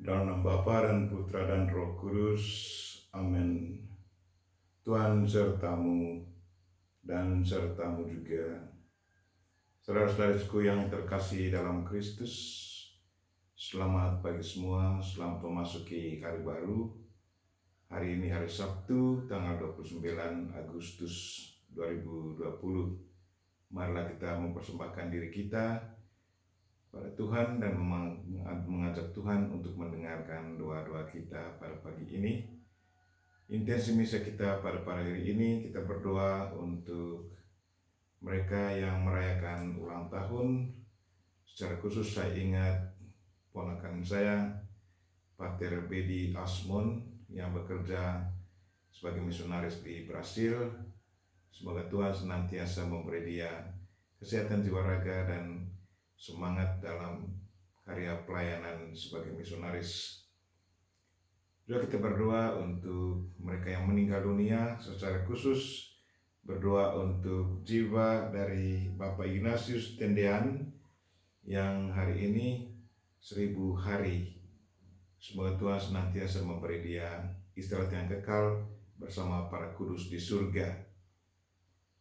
Dalam nama Bapa dan Putra dan Roh Kudus. Amin. Tuhan sertamu dan sertamu juga. Saudara-saudariku yang terkasih dalam Kristus, selamat pagi semua, selamat memasuki hari baru. Hari ini hari Sabtu, tanggal 29 Agustus 2020. Marilah kita mempersembahkan diri kita pada Tuhan dan mengajak Tuhan untuk mendengarkan doa-doa kita pada pagi ini. Intensi misa kita pada hari ini, kita berdoa untuk mereka yang merayakan ulang tahun. Secara khusus saya ingat ponakan saya, Pater Bedi Asmon, yang bekerja sebagai misionaris di Brasil. Semoga Tuhan senantiasa memberi dia kesehatan jiwa raga dan semangat dalam karya pelayanan sebagai misionaris. Juga kita berdoa untuk mereka yang meninggal dunia, secara khusus berdoa untuk jiwa dari Bapak Ignatius Tendean yang hari ini 1000 hari. Semoga Tuhan senantiasa memberi dia istirahat yang kekal bersama para kudus di surga.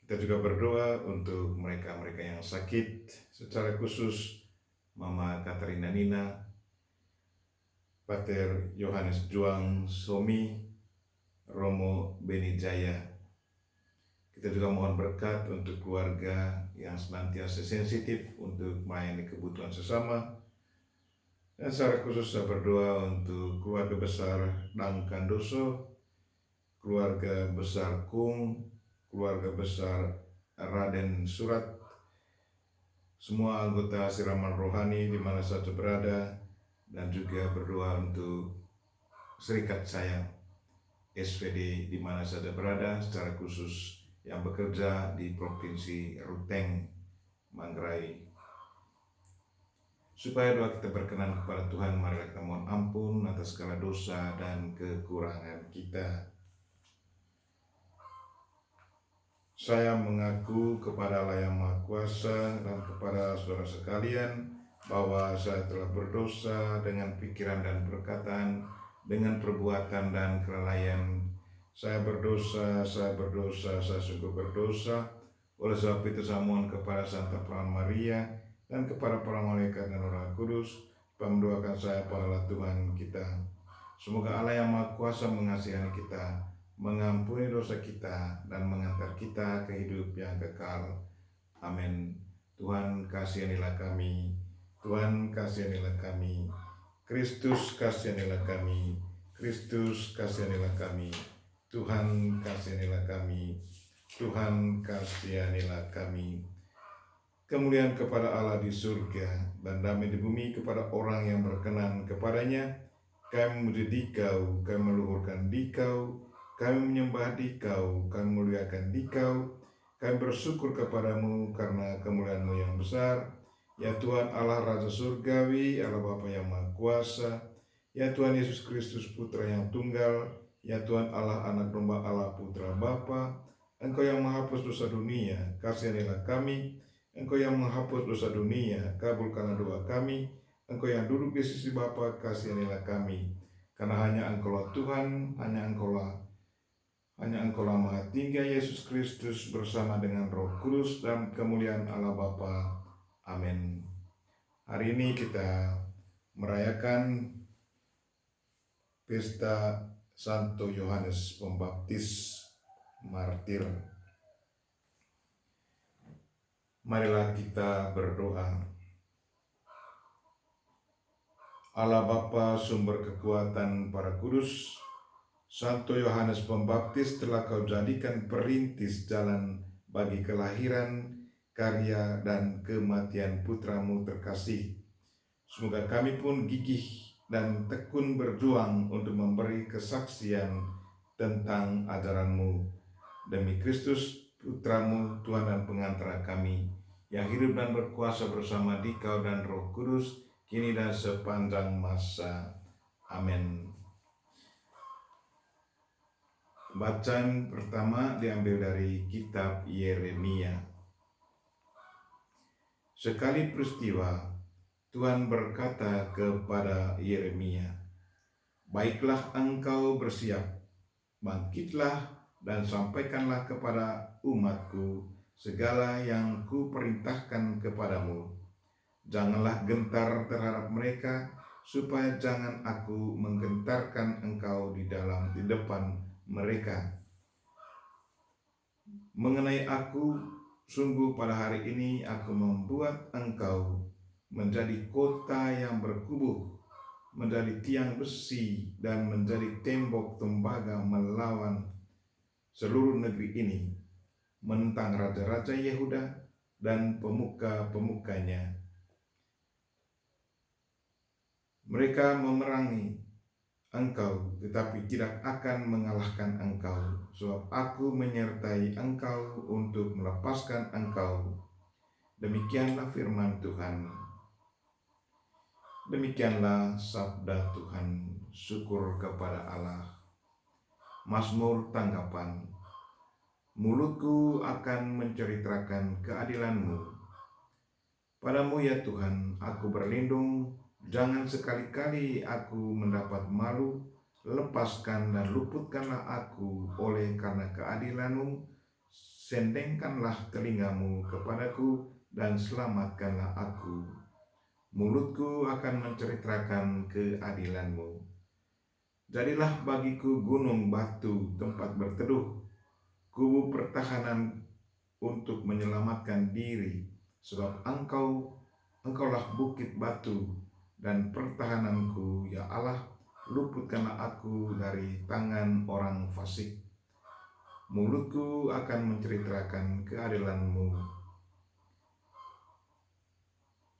Kita juga berdoa untuk mereka-mereka yang sakit, secara khusus Mama Katarina Nina, Pater Yohanes Juang Somi, Romo Benijaya. Kita juga mohon berkat untuk keluarga yang senantiasa sensitif untuk melayani kebutuhan sesama. Dan secara khusus saya berdoa untuk keluarga besar Duncan Doso, keluarga besar Kung, keluarga besar Raden Surat, semua anggota siraman rohani di mana saja berada, dan juga berdoa untuk serikat saya SPD di mana saja berada, secara khusus yang bekerja di Provinsi Ruteng, Manggarai. Supaya doa kita berkenan kepada Tuhan, mari kita mohon ampun atas segala dosa dan kekurangan kita. Saya mengaku kepada Allah yang Maha Kuasa dan kepada saudara sekalian bahwa saya telah berdosa dengan pikiran dan perkataan, dengan perbuatan dan kelalaian. Saya berdosa, saya sungguh berdosa. Oleh sebab itu saya mohon kepada Santa Perawan Maria dan kepada para malaikat dan Roh Kudus, mendoakan saya pada Allah Tuhan kita. Semoga Allah yang Maha Kuasa mengasihi kita, mengampuni dosa kita, dan mengantar kita ke hidup yang kekal. Amin. Tuhan kasihanilah kami, Tuhan kasihanilah kami, Kristus kasihanilah kami, Kristus kasihanilah kami, Tuhan kasihanilah kami, Tuhan kasihanilah kami. Kemuliaan kepada Allah di surga dan damai di bumi kepada orang yang berkenan kepadanya. Kami memuji Dikau, kami meluhurkan Dikau, kami menyembah Dikau, kami muliakan Dikau, kami bersyukur kepadamu karena kemuliaan-Mu yang besar. Ya Tuhan Allah Raja Surgawi, Allah Bapa yang Maha Kuasa, ya Tuhan Yesus Kristus Putra yang tunggal, ya Tuhan Allah Anak Domba Allah Putra Bapa, Engkau yang menghapus dosa dunia, kasihanilah kami. Engkau yang menghapus dosa dunia, kabulkanlah doa kami. Engkau yang duduk di sisi Bapa, kasihanilah kami. Karena hanya Engkaulah Tuhan, hanya Engkaulah Maha Tinggi, Yesus Kristus bersama dengan Roh Kudus dan kemuliaan Allah Bapa. Amin. Hari ini kita merayakan pesta Santo Yohanes Pembaptis Martir. Marilah kita berdoa. Allah Bapa, sumber kekuatan para kudus, Santo Yohanes Pembaptis telah Kau jadikan perintis jalan bagi kelahiran, karya, dan kematian Putra-Mu terkasih. Semoga kami pun gigih dan tekun berjuang untuk memberi kesaksian tentang ajaran-Mu. Demi Kristus, Putra-Mu, Tuhan dan pengantara kami, yang hidup dan berkuasa bersama Dikau dan Roh Kudus, kini dan sepanjang masa. Amin. Bacaan pertama diambil dari kitab Yeremia. Sekali peristiwa, Tuhan berkata kepada Yeremia, Baiklah engkau bersiap, bangkitlah dan sampaikanlah kepada umatku segala yang kuperintahkan kepadamu. Janganlah gentar terhadap mereka, supaya jangan aku menggentarkan engkau di depan mereka. Mengenai aku, sungguh pada hari ini aku membuat engkau menjadi kota yang berkubuh, menjadi tiang besi dan menjadi tembok tembaga melawan seluruh negeri ini, menentang raja-raja Yehuda dan pemuka-pemukanya. Mereka memerangi engkau, tetapi tidak akan mengalahkan engkau, sebab aku menyertai engkau untuk melepaskan engkau. Demikianlah firman Tuhan. Demikianlah sabda Tuhan. Syukur kepada Allah. Mazmur tanggapan. Mulutku akan menceritakan keadilan-Mu. Padamu ya Tuhan, aku berlindung. Jangan sekali-kali aku mendapat malu. Lepaskan dan luputkanlah aku oleh karena keadilan-Mu. Sendengkanlah telingamu kepadaku dan selamatkanlah aku. Mulutku akan menceritakan keadilan-Mu. Jadilah bagiku gunung batu tempat berteduh, kubu pertahanan untuk menyelamatkan diri, sebab engkaulah bukit batu dan pertahananku, ya Allah. Luputkanlah aku dari tangan orang fasik. Mulutku akan menceritakan keadilan-Mu,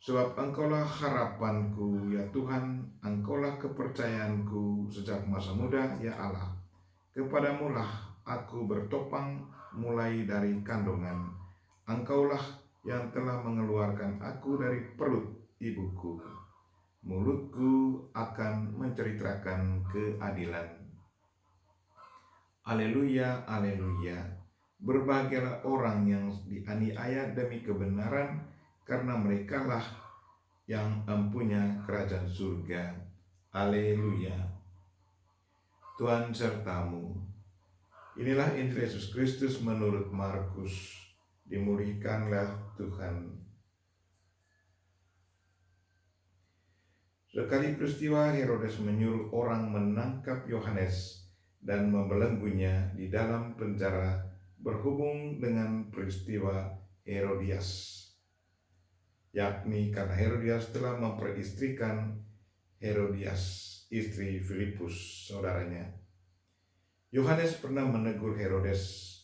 sebab engkaulah harapanku, ya Tuhan. Engkaulah kepercayaanku sejak masa muda, ya Allah. Kepadamu lah aku bertopang mulai dari kandungan. Engkaulah yang telah mengeluarkan aku dari perut ibuku. Mulutku akan menceritakan keadilan. Haleluya, haleluya. Berbahagialah orang yang dianiaya demi kebenaran, karena merekalah yang empunya kerajaan surga. Haleluya. Tuhan sertamu. Inilah Injil Yesus Kristus menurut Markus. Dimuliakanlah Tuhan. Sekali peristiwa, Herodes menyuruh orang menangkap Yohanes dan membelenggunya di dalam penjara berhubung dengan peristiwa Herodias, yakni karena Herodias telah memperistrikan Herodias, istri Filipus, saudaranya. Yohanes pernah menegur Herodes,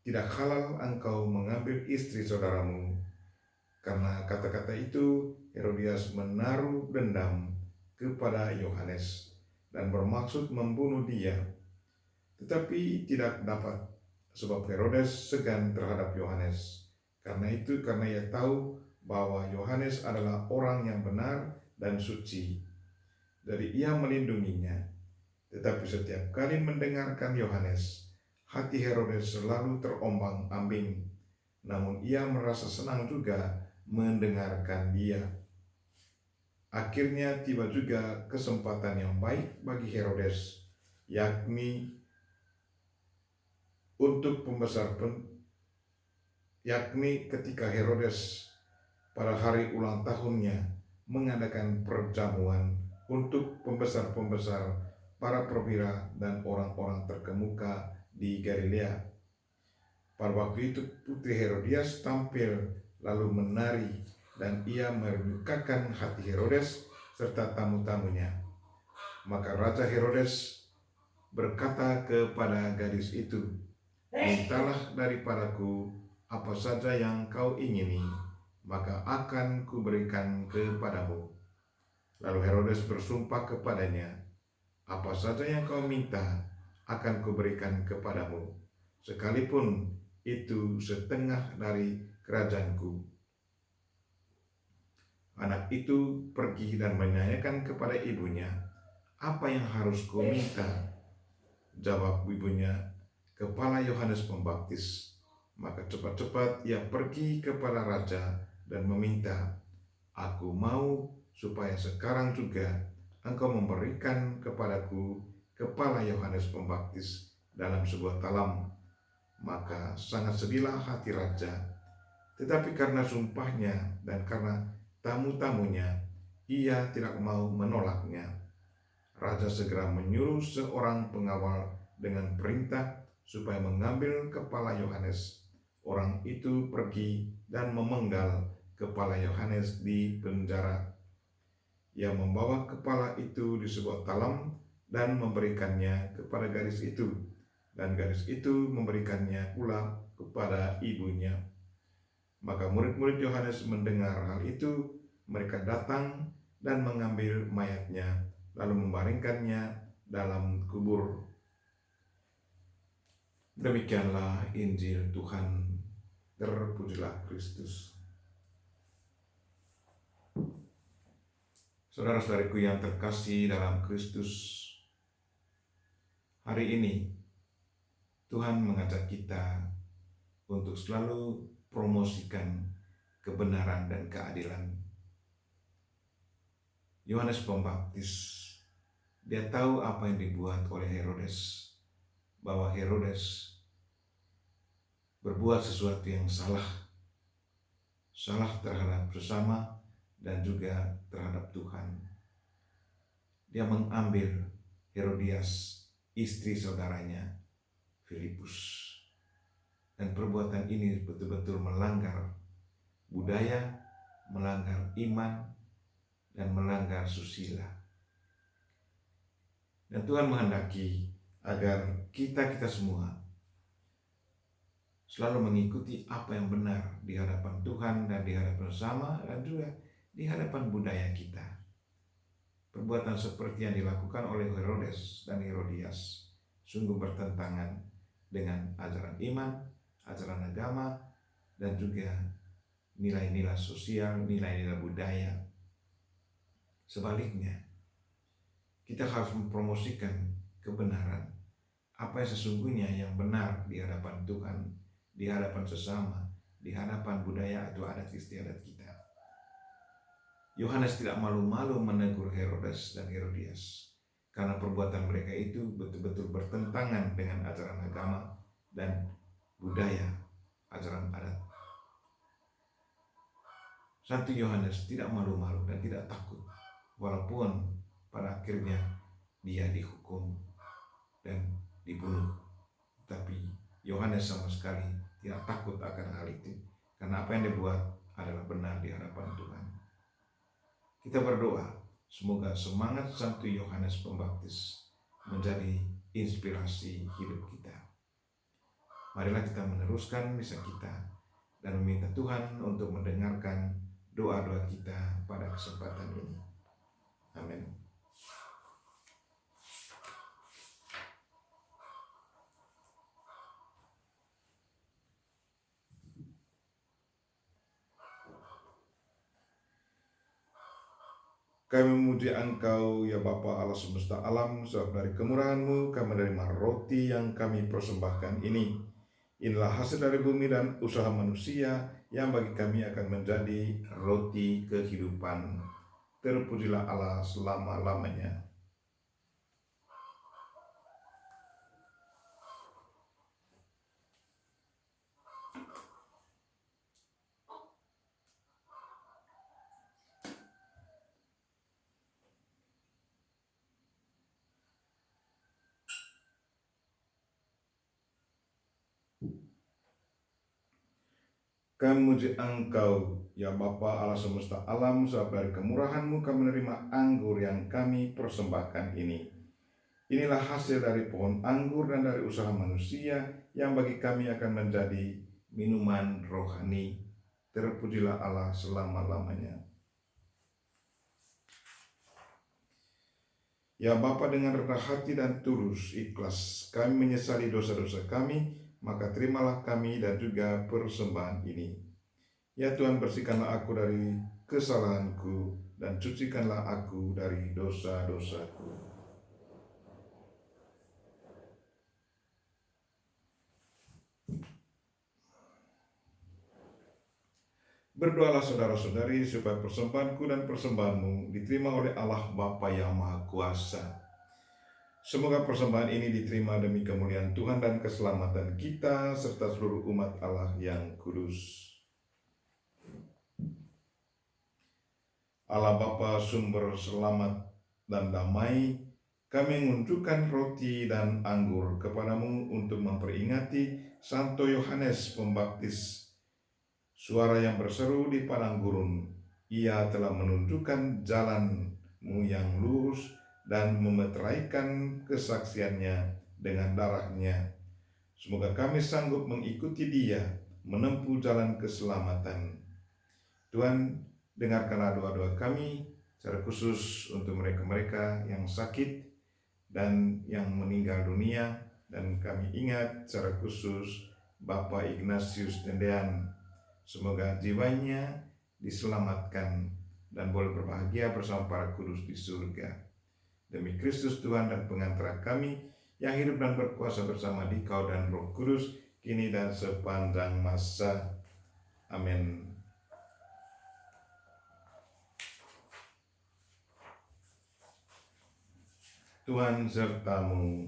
"Tidak halal engkau mengambil istri saudaramu." Karena kata-kata itu, Herodias menaruh dendam kepada Yohanes dan bermaksud membunuh dia. Tetapi tidak dapat, sebab Herodes segan terhadap Yohanes. Karena ia tahu bahwa Yohanes adalah orang yang benar dan suci. Jadi ia melindunginya. Tetapi setiap kali mendengarkan Yohanes, hati Herodes selalu terombang-ambing. Namun ia merasa senang juga mendengarkan dia. Akhirnya tiba juga kesempatan yang baik bagi Herodes, yakni ketika Herodes pada hari ulang tahunnya mengadakan perjamuan untuk pembesar-pembesar, para perwira dan orang-orang terkemuka di Galilea. Pada waktu itu putri Herodias tampil lalu menari, dan ia menyukakan hati Herodes serta tamu-tamunya. Maka Raja Herodes berkata kepada gadis itu, "Mintalah daripadaku apa saja yang kau ingini, maka akan kuberikan kepadamu." Lalu Herodes bersumpah kepadanya, "Apa saja yang kau minta akan kuberikan kepadamu, sekalipun itu setengah dari kerajaanku." Anak itu pergi dan menanyakan kepada ibunya, "Apa yang harus kau minta?" Jawab ibunya, "Kepala Yohanes Pembaptis." Maka cepat-cepat ia pergi kepada raja dan meminta, "Aku mau supaya sekarang juga engkau memberikan kepadaku kepala Yohanes Pembaptis dalam sebuah talam, maka sangat sedihlah hati raja. Tetapi karena sumpahnya dan karena tamu-tamunya, ia tidak mau menolaknya. Raja segera menyuruh seorang pengawal dengan perintah supaya mengambil kepala Yohanes. Orang itu pergi dan memenggal kepala Yohanes di penjara. Ia membawa kepala itu di sebuah talam dan memberikannya kepada gadis itu, dan gadis itu memberikannya pula kepada ibunya. Maka murid-murid Yohanes mendengar hal itu, mereka datang dan mengambil mayatnya, lalu membaringkannya dalam kubur. Demikianlah Injil Tuhan. Terpujilah Kristus. Saudara-saudariku yang terkasih dalam Kristus, hari ini Tuhan mengajak kita untuk selalu promosikan kebenaran dan keadilan. Yohanes Pembaptis, dia tahu apa yang dibuat oleh Herodes, bahwa Herodes berbuat sesuatu yang salah terhadap sesama dan juga terhadap Tuhan. Dia mengambil Herodias, istri saudaranya Filipus, dan perbuatan ini betul-betul melanggar budaya, melanggar iman, dan melanggar susila. Dan Tuhan menghendaki agar kita semua selalu mengikuti apa yang benar di hadapan Tuhan dan di hadapan sesama, dan juga di hadapan budaya kita. Perbuatan seperti yang dilakukan oleh Herodes dan Herodias sungguh bertentangan dengan ajaran iman, ajaran agama, dan juga nilai-nilai sosial, nilai-nilai budaya. Sebaliknya, kita harus mempromosikan kebenaran, apa yang sesungguhnya yang benar di hadapan Tuhan, di hadapan sesama, di hadapan budaya atau adat istiadat kita. Yohanes tidak malu-malu menegur Herodes dan Herodias karena perbuatan mereka itu betul-betul bertentangan dengan ajaran agama dan budaya, ajaran adat. Santo Yohanes tidak malu-malu dan tidak takut, walaupun pada akhirnya dia dihukum dan dibunuh. Tapi Yohanes sama sekali tidak takut akan hal itu, karena apa yang dia buat adalah benar di hadapan Tuhan. Kita berdoa, semoga semangat Santo Yohanes Pembaptis menjadi inspirasi hidup kita. Marilah kita meneruskan misa kita dan meminta Tuhan untuk mendengarkan doa-doa kita pada kesempatan ini. Amin. Kami memuji Engkau, ya Bapa Allah semesta alam, sebab dari kemurahan-Mu kami menerima roti yang kami persembahkan ini. Inilah hasil dari bumi dan usaha manusia yang bagi kami akan menjadi roti kehidupan. Terpujilah Allah selama-lamanya. Kami memuji Engkau, ya Bapa Allah semesta alam, sebab dari kemurahan-Mu kami menerima anggur yang kami persembahkan ini. Inilah hasil dari pohon anggur dan dari usaha manusia yang bagi kami akan menjadi minuman rohani. Terpujilah Allah selama-lamanya. Ya Bapa, dengan rendah hati dan tulus ikhlas kami menyesali dosa-dosa kami, maka terimalah kami dan juga persembahan ini. Ya Tuhan, bersihkanlah aku dari kesalahanku dan cucikanlah aku dari dosa-dosaku. Berdoalah saudara-saudari supaya persembahanku dan persembahanmu diterima oleh Allah Bapa yang Maha Kuasa. Semoga persembahan ini diterima demi kemuliaan Tuhan dan keselamatan kita serta seluruh umat Allah yang kudus. Allah Bapa sumber selamat dan damai, kami menunjukkan roti dan anggur kepadamu untuk memperingati Santo Yohanes Pembaptis. Suara yang berseru di padang gurun, ia telah menunjukkan jalan-Mu yang lurus dan memeteraikan kesaksiannya dengan darahnya. Semoga kami sanggup mengikuti dia menempuh jalan keselamatan. Tuhan, dengarkanlah doa-doa kami, secara khusus untuk mereka-mereka yang sakit dan yang meninggal dunia, dan kami ingat secara khusus Bapak Ignatius Tendean. Semoga jiwanya diselamatkan dan boleh berbahagia bersama para kudus di surga. Demi Kristus Tuhan dan pengantara kami yang hidup dan berkuasa bersama Dikau dan Roh Kudus, kini dan sepanjang masa. Amin. Tuhan sertamu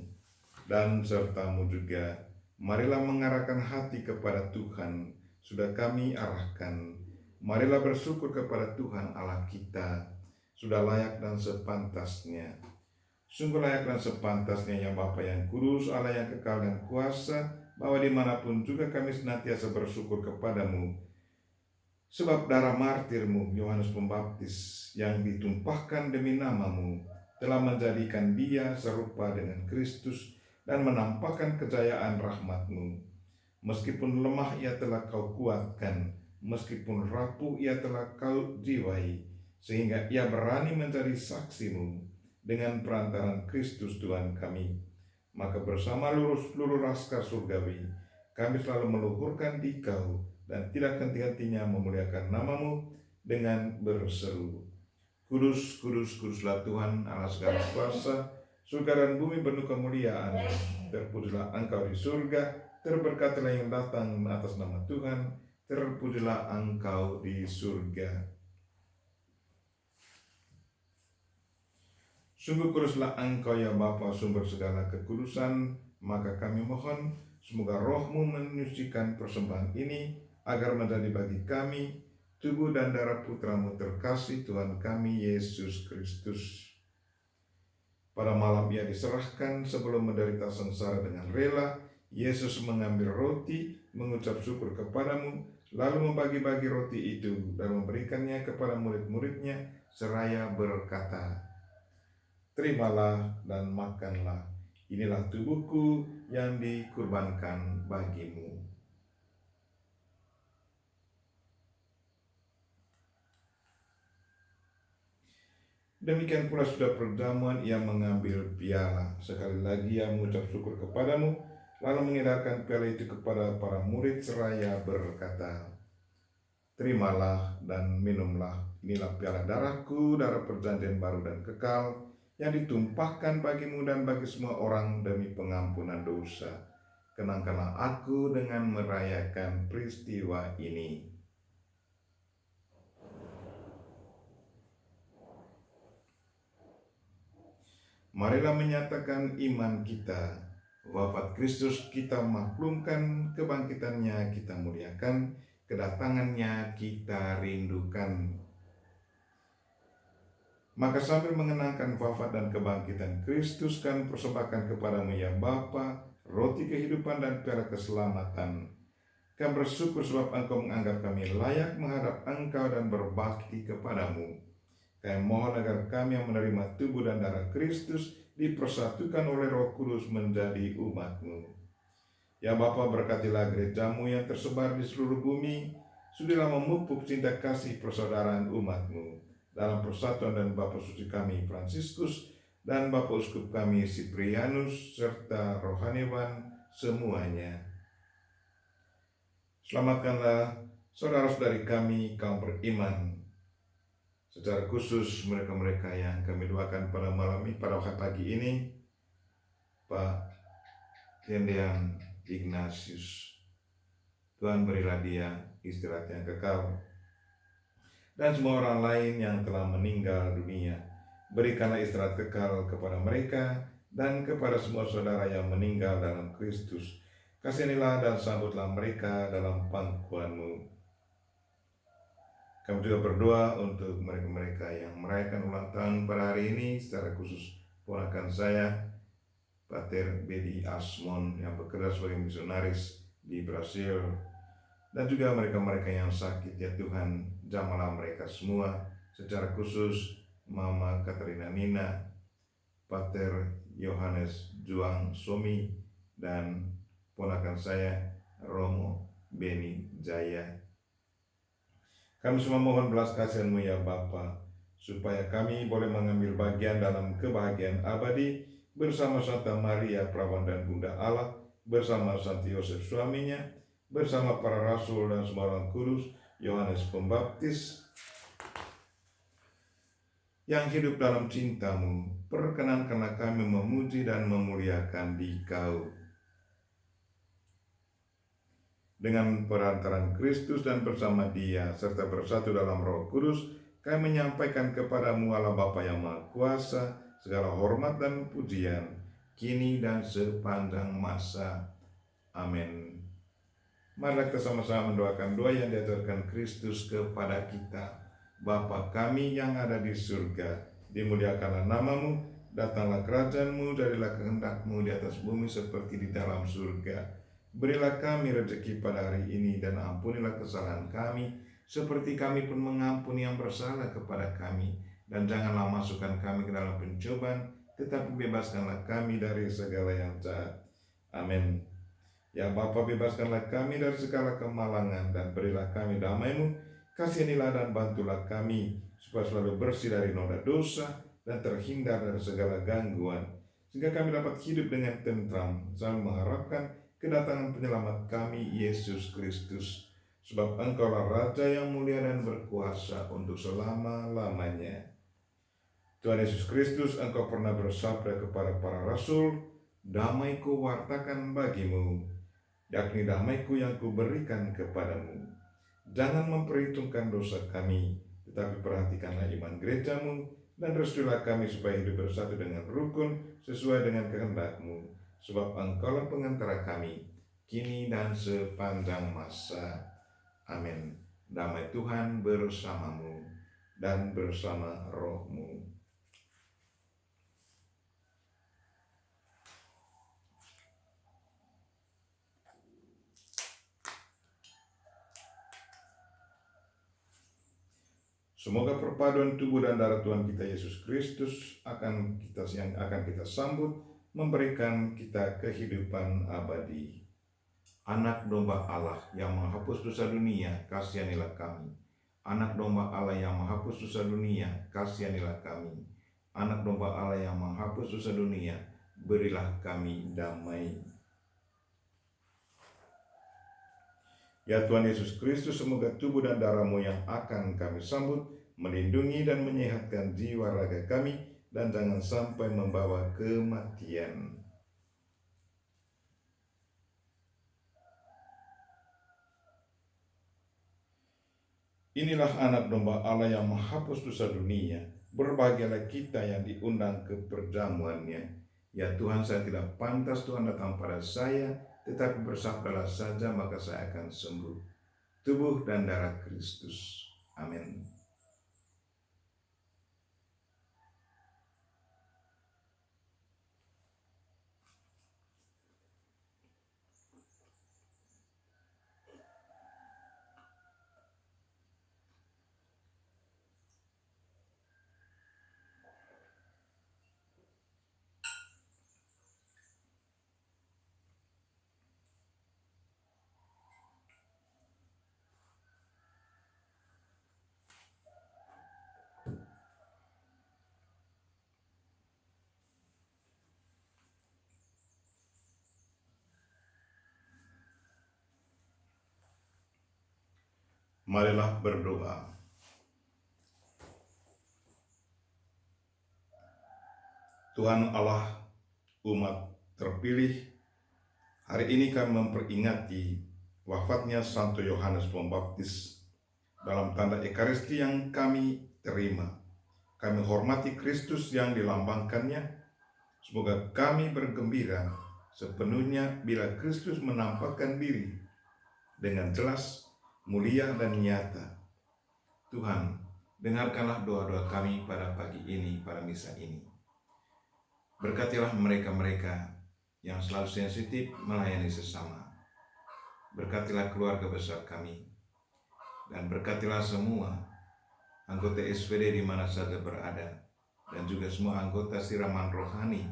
dan sertamu juga. Marilah mengarahkan hati kepada Tuhan, sudah kami arahkan. Marilah bersyukur kepada Tuhan Allah kita, sudah layak dan sepantasnya. Sungguh layak dan sepantasnya ya Bapa yang kudus, Allah yang kekal dan kuasa, bahwa dimanapun juga kami senantiasa bersyukur kepadamu. Sebab darah martirmu, Yohanes Pembaptis, yang ditumpahkan demi namamu, telah menjadikan dia serupa dengan Kristus dan menampakkan kejayaan rahmat-Mu. Meskipun lemah ia telah Kau kuatkan, meskipun rapuh ia telah Kau jiwai, sehingga ia berani menjadi saksi-Mu dengan perantaran Kristus Tuhan kami. Maka bersama seluruh laskar surgawi, kami selalu meluhurkan Dikau dan tidak henti-hentinya memuliakan namamu dengan berseru, Kudus, kudus, kuduslah Tuhan Allah segala kuasa, surga dan bumi penuh kemuliaan. Terpujilah Engkau di surga, terberkatilah yang datang atas nama Tuhan, terpujilah Engkau di surga. Sungguh kuduslah Engkau ya Bapa, sumber segala kekudusan, maka kami mohon semoga Roh-Mu menyucikan persembahan ini agar menjadi bagi kami tubuh dan darah Putra-Mu terkasih Tuhan kami Yesus Kristus. Pada malam ia diserahkan sebelum menderita sengsara dengan rela, Yesus mengambil roti, mengucap syukur kepadamu, lalu membagi-bagi roti itu dan memberikannya kepada murid-muridnya seraya berkata, Terimalah dan makanlah, inilah tubuhku yang dikurbankan bagimu. Demikian pula sudah perjamuan ia mengambil piala. Sekali lagi ia mengucap syukur kepadamu, lalu mengedarkan piala itu kepada para murid seraya berkata, Terimalah dan minumlah, inilah piala darahku, darah perjanjian baru dan kekal, yang ditumpahkan bagimu dan bagi semua orang demi pengampunan dosa. Kenangkanlah aku dengan merayakan peristiwa ini. Marilah menyatakan iman kita. Wafat Kristus kita maklumkan, kebangkitannya kita muliakan, kedatangannya kita rindukan. Maka sambil mengenangkan wafat dan kebangkitan Kristus, kami persembahkan kepadamu ya Bapa, roti kehidupan dan piala keselamatan. Kami bersyukur sebab Engkau menganggap kami layak menghadap Engkau dan berbakti kepadamu. Kami mohon agar kami yang menerima tubuh dan darah Kristus dipersatukan oleh Roh Kudus menjadi umat-Mu. Ya Bapa, berkatilah gereja-Mu yang tersebar di seluruh bumi, sudilah memupuk cinta kasih persaudaraan umat-Mu dalam persatuan dan Bapa Suci kami Fransiskus dan Bapak Uskup kami Siprianus serta rohaniwan semuanya. Selamatkanlah saudara-saudari kami kaum beriman, secara khusus mereka-mereka yang kami doakan pada malam ini, pada pagi ini, Pak Tendean Ignatius. Tuhan berilah dia istirahat yang kekal, dan semua orang lain yang telah meninggal dunia. Berikanlah istirahat kekal kepada mereka dan kepada semua saudara yang meninggal dalam Kristus. Kasihanilah dan sambutlah mereka dalam pangkuan-Mu. Kami juga berdoa untuk mereka-mereka yang merayakan ulang tahun pada hari ini, secara khusus ponakan saya, Pater Bedi Asmon yang bekerja sebagai misionaris di Brasil, dan juga mereka-mereka yang sakit. Ya Tuhan, jamahlah mereka semua, secara khusus Mama Katerina Nina, Pater Yohanes Juang Somi, dan ponakan saya Romo Beni Jaya. Kami semua mohon belas kasihan-Mu ya Bapa, supaya kami boleh mengambil bagian dalam kebahagiaan abadi bersama Santa Maria Perawan dan Bunda Allah, bersama Santo Yosef suaminya, bersama para rasul dan semua orang kudus, Yohanes Pembaptis yang hidup dalam cinta-Mu. Perkenankanlah kami memuji dan memuliakan Dikau. Dengan perantaran Kristus dan bersama Dia, serta bersatu dalam Roh Kudus, kami menyampaikan kepadamu Allah Bapa yang Maha Kuasa, segala hormat dan pujian, kini dan sepanjang masa. Amin. Marilah kita sama-sama mendoakan doa yang diajarkan Kristus kepada kita. Bapa kami yang ada di surga, dimuliakanlah nama-Mu, datanglah kerajaan-Mu, jadilah kehendak-Mu di atas bumi seperti di dalam surga. Berilah kami rezeki pada hari ini, dan ampunilah kesalahan kami, seperti kami pun mengampuni yang bersalah kepada kami. Dan janganlah masukkan kami ke dalam pencobaan, tetapi bebaskanlah kami dari segala yang jahat. Amin. Ya Bapa, bebaskanlah kami dari segala kemalangan, dan berilah kami damai-Mu. Kasihanilah dan bantulah kami, supaya selalu bersih dari noda dosa, dan terhindar dari segala gangguan, sehingga kami dapat hidup dengan tentram, sambil mengharapkan kedatangan penyelamat kami, Yesus Kristus. Sebab Engkaulah Raja yang mulia dan berkuasa untuk selama-lamanya. Tuhan Yesus Kristus, Engkau pernah bersabda kepada para rasul, damai-Ku wartakan bagimu, yakni damai-Ku yang Kuberikan kepadamu. Jangan memperhitungkan dosa kami, tetapi perhatikanlah iman gereja-Mu, dan restuilah kami supaya hidup bersatu dengan rukun sesuai dengan kehendak-Mu. Sebab Engkaulah pengantara kami, kini dan sepanjang masa. Amin. Damai Tuhan bersamamu dan bersama rohmu. Semoga perpaduan tubuh dan darah Tuhan kita Yesus Kristus yang akan kita sambut memberikan kita kehidupan abadi. Anak domba Allah yang menghapus dosa dunia, kasihanilah kami. Anak domba Allah yang menghapus dosa dunia, kasihanilah kami. Anak domba Allah yang menghapus dosa dunia, berilah kami damai. Ya Tuhan Yesus Kristus, semoga tubuh dan darah-Mu yang akan kami sambut melindungi dan menyehatkan jiwa raga kami, dan jangan sampai membawa kematian. Inilah anak domba Allah yang menghapus dosa dunia. Berbahagialah kita yang diundang ke perjamuannya. Ya Tuhan, saya tidak pantas Tuhan datang pada saya, tetapi bersabdalah saja maka saya akan sembuh. Tubuh dan darah Kristus. Amin. Marilah berdoa. Tuhan Allah, umat terpilih, hari ini kami memperingati wafatnya Santo Yohanes Pembaptis dalam tanda Ekaristi yang kami terima. Kami hormati Kristus yang dilambangkannya. Semoga kami bergembira sepenuhnya bila Kristus menampakkan diri dengan jelas, mulia, dan nyata. Tuhan, dengarkanlah doa-doa kami pada pagi ini, pada misa ini. Berkatilah mereka-mereka yang selalu sensitif melayani sesama. Berkatilah keluarga besar kami, dan berkatilah semua anggota SPD di mana saja berada, dan juga semua anggota siraman rohani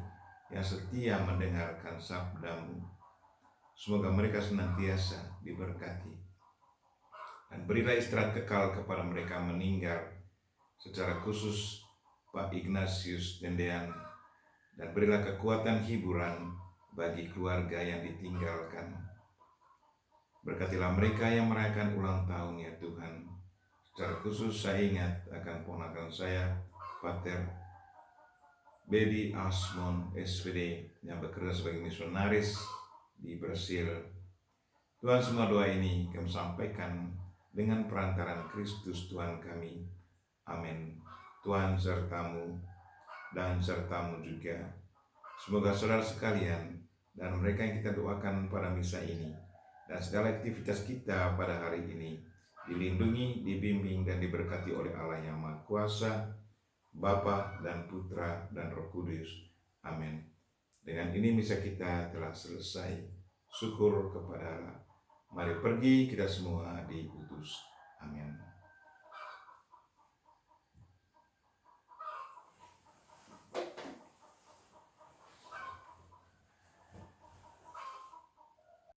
yang setia mendengarkan sabda-Mu. Semoga mereka senantiasa diberkati. Dan berilah istirahat kekal kepada mereka meninggal, secara khusus Pak Ignatius Dendean, dan berilah kekuatan hiburan bagi keluarga yang ditinggalkan. Berkatilah mereka yang merayakan ulang tahun ya Tuhan. Secara khusus saya ingat akan ponakan saya, Pater Bedi Asmon SPD yang bekerja sebagai misionaris di Brasil. Tuhan, semua doa ini kami sampaikan dengan perantaran Kristus Tuhan kami. Amin. Tuhan sertamu dan sertamu juga. Semoga saudara sekalian dan mereka yang kita doakan pada misa ini dan segala aktivitas kita pada hari ini dilindungi, dibimbing, dan diberkati oleh Allah yang Maha Kuasa, Bapa dan Putra dan Roh Kudus. Amin. Dengan ini misa kita telah selesai. Syukur kepada Allah. Mari pergi kita semua diutus. Amin.